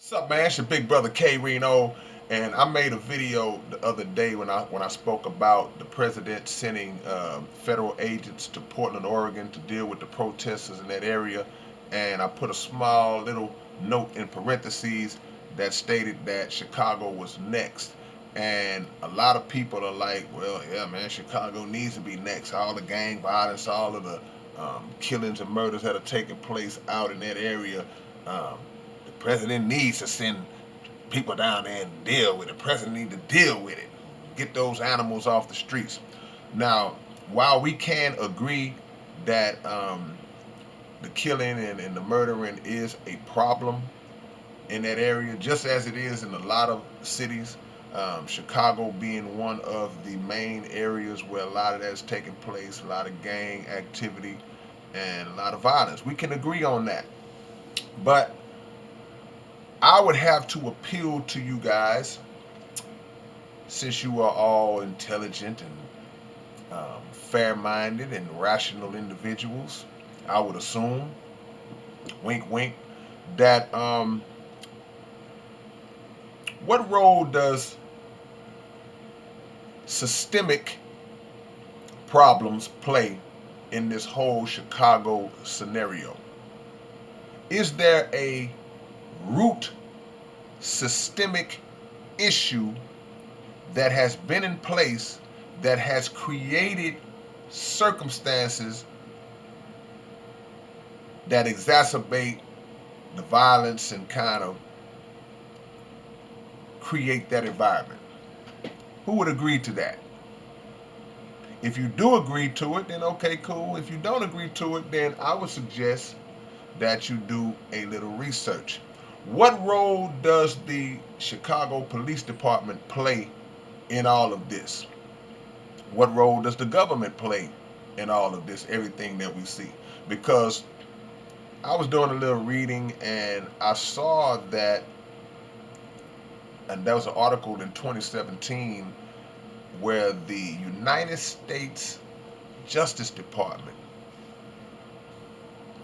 What's up, man? It's your big brother K-Rino, and I made a video the other day when I spoke about the president sending federal agents to Portland, Oregon, to deal with the protesters in that area, and I put a small little note in parentheses that stated that Chicago was next. And a lot of people are like, well, yeah, man, Chicago needs to be next. All the gang violence, all of the killings and murders that are taking place out in that area. Um, the president needs to send people down there and deal with it. The president needs to deal with it. Get those animals off the streets. Now, while we can agree that the killing and the murdering is a problem in that area, just as it is in a lot of cities, Chicago being one of the main areas where a lot of that is taking place, a lot of gang activity and a lot of violence. We can agree on that. But I would have to appeal to you guys, since you are all intelligent and fair minded and rational individuals. I would assume, wink, wink, that what role does systemic problems play in this whole Chicago scenario? Is there a root systemic issue that has been in place that has created circumstances that exacerbate the violence and kind of create that environment? Who would agree to that? If you do agree to it, then okay, cool. If you don't agree to it, then I would suggest that you do a little research. What role does the Chicago Police Department play in all of this? What role does the government play in all of this, everything that we see? Because I was doing a little reading and I saw that, and there was an article in 2017 where the United States Justice Department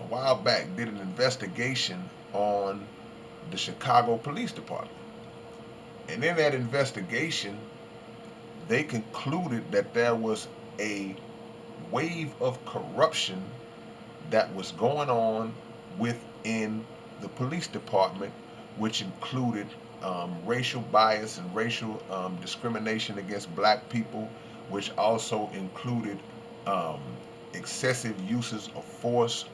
a while back did an investigation on the Chicago Police Department. And in that investigation, they concluded that there was a wave of corruption that was going on within the police department, which included racial bias and racial discrimination against black people, which also included um, excessive uses of force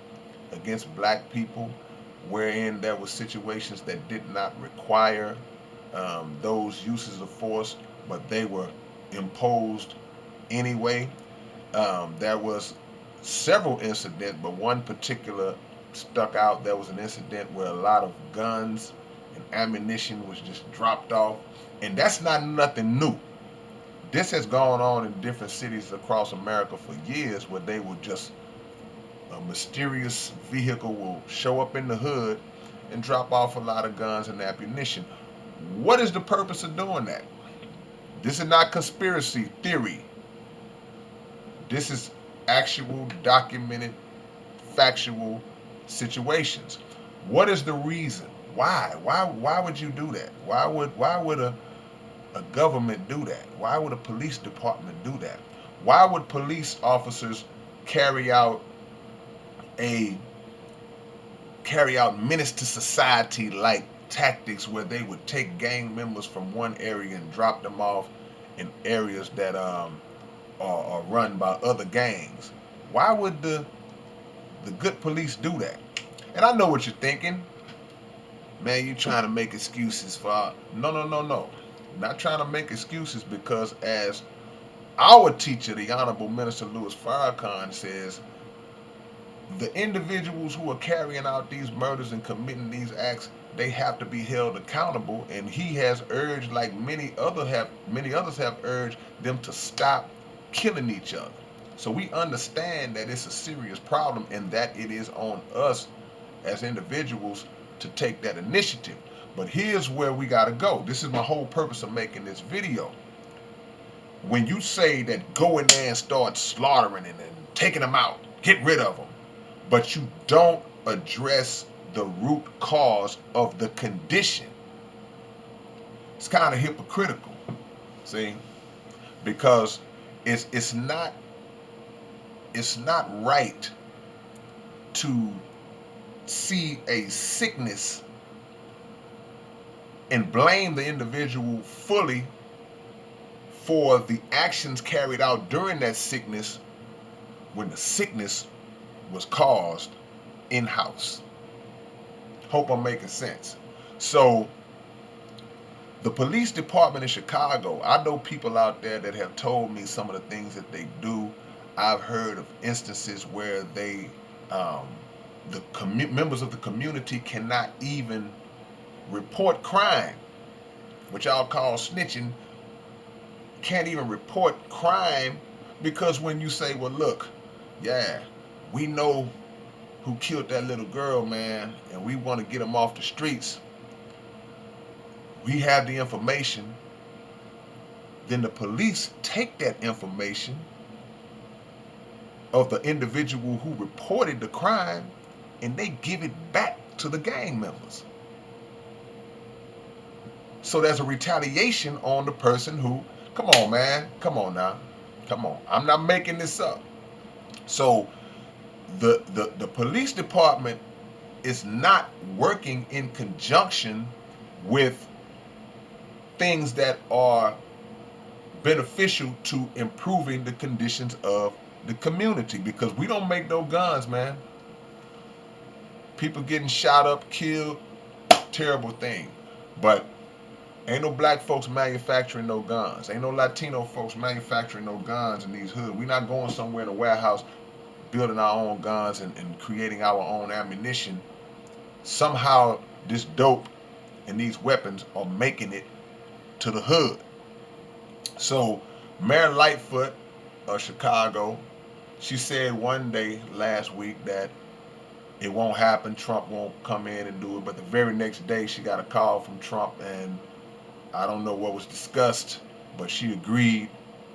against black people, wherein there were situations that did not require those uses of force, but they were imposed anyway. There was several incidents, but one particular stuck out. There was an incident where a lot of guns and ammunition was just dropped off, and that's not nothing new. This has gone on in different cities across America for years, where they will just a mysterious vehicle will show up in the hood and drop off a lot of guns and ammunition. What is the purpose of doing that? This is not conspiracy theory. This is actual documented factual situations. What is the reason? Why? Why would you do that? Why would a government do that? Why would a police department do that? Why would police officers carry out a carry out menace to society like tactics where they would take gang members from one area and drop them off in areas that are run by other gangs? Why would the good police do that? And I know what you're thinking. Man, you trying to make excuses for no, no, no, no. Not trying to make excuses, because as our teacher, the Honorable Minister Louis Farrakhan, says, the individuals who are carrying out these murders and committing these acts, they have to be held accountable. And he has urged, like many others have urged, them to stop killing each other. So we understand that it's a serious problem and that it is on us as individuals to take that initiative. But here's where we got to go. This is my whole purpose of making this video. When you say that go in there and start slaughtering and taking them out, get rid of them, but you don't address the root cause of the condition. It's kind of hypocritical, see, because it's not right to see a sickness and blame the individual fully for the actions carried out during that sickness when the sickness was caused in-house. Hope I'm making sense. So the police department in Chicago, I know people out there that have told me some of the things that they do. I've heard of instances where they, members of the community cannot even report crime, which I'll call snitching, can't even report crime because when you say, well, look, yeah, we know who killed that little girl, man, and we want to get them off the streets, we have the information, then the police take that information of the individual who reported the crime and they give it back to the gang members. So there's a retaliation on the person who, come on, man, come on now, come on. I'm not making this up. So the police department is not working in conjunction with things that are beneficial to improving the conditions of the community, because we don't make no guns, man. People getting shot up, killed, terrible thing. But ain't no black folks manufacturing no guns. Ain't no Latino folks manufacturing no guns in these hoods. We not going somewhere in a warehouse building our own guns and creating our own ammunition. Somehow this dope and these weapons are making it to the hood. So Mayor Lightfoot of Chicago, she said one day last week that it won't happen, Trump won't come in and do it, but the very next day she got a call from Trump and I don't know what was discussed, but she agreed,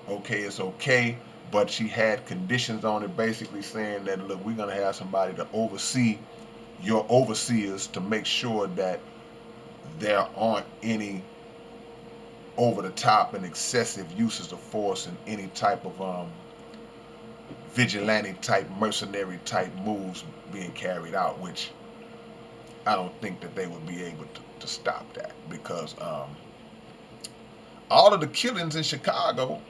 okay, it's okay, but she had conditions on it, basically saying that, look, we're going to have somebody to oversee your overseers to make sure that there aren't any over the top and excessive uses of force and any type of vigilante type, mercenary type moves being carried out, which I don't think that they would be able to stop that, because all of the killings in Chicago,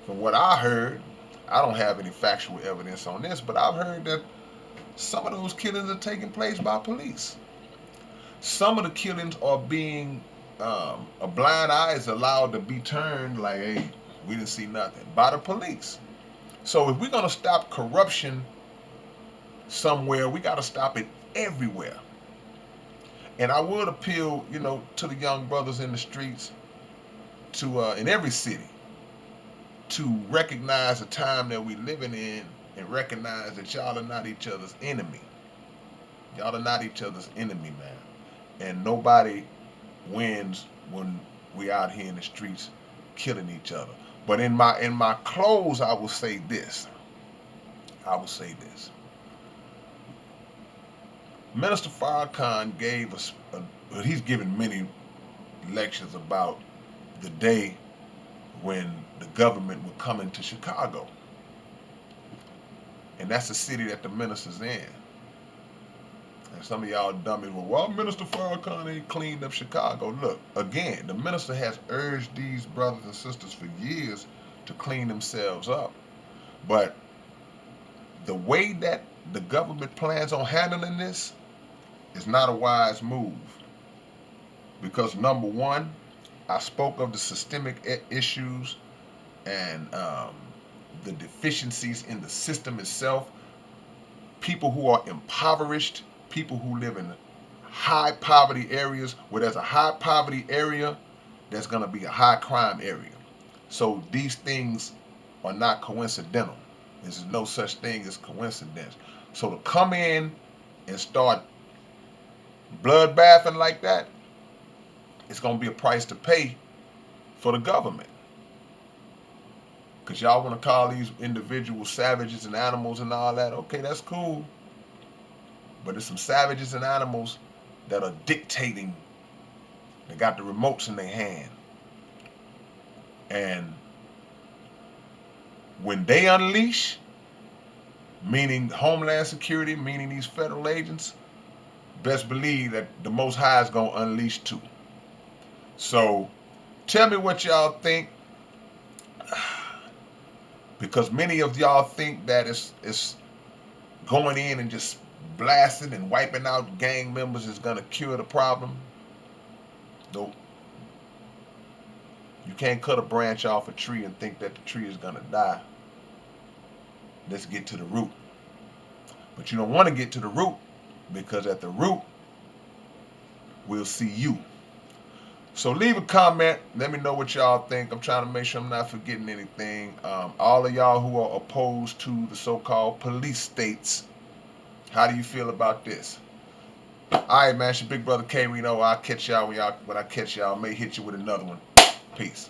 from what I heard, I don't have any factual evidence on this, but I've heard that some of those killings are taking place by police. Some of the killings are being, a blind eye is allowed to be turned like, hey, we didn't see nothing, by the police. So if we're going to stop corruption somewhere, we got to stop it everywhere. And I would appeal, to the young brothers in the streets, to in every city, to recognize the time that we living in and recognize that y'all are not each other's enemy. Y'all are not each other's enemy, man. And nobody wins when we out here in the streets killing each other. But in my close, I will say this. Minister Farrakhan gave us, he's given many lectures about the day when the government would come into Chicago. And that's the city that the minister's in. And some of y'all dummies, well, Minister Farrakhan ain't cleaned up Chicago. Look, again, the minister has urged these brothers and sisters for years to clean themselves up. But the way that the government plans on handling this is not a wise move. Because number one, I spoke of the systemic issues and the deficiencies in the system itself. People who are impoverished, people who live in high poverty areas, where there's a high poverty area, there's going to be a high crime area. So these things are not coincidental. There's no such thing as coincidence. So to come in and start bloodbathing like that, it's going to be a price to pay for the government. Because y'all want to call these individuals savages and animals and all that. Okay, that's cool. But there's some savages and animals that are dictating They got the remotes in their hand. And when they unleash, meaning Homeland Security, meaning these federal agents, best believe that the Most High is going to unleash too. So tell me what y'all think, because many of y'all think that it's going in and just blasting and wiping out gang members is going to cure the problem. Nope. You can't cut a branch off a tree and think that the tree is going to die. Let's get to the root. But you don't want to get to the root, because at the root, we'll see you. So leave a comment. Let me know what y'all think. I'm trying to make sure I'm not forgetting anything. All of y'all who are opposed to the so-called police states, how do you feel about this? All right, man. It's your big brother K-Rino. I'll catch y'all when I catch y'all. I may hit you with another one. Peace.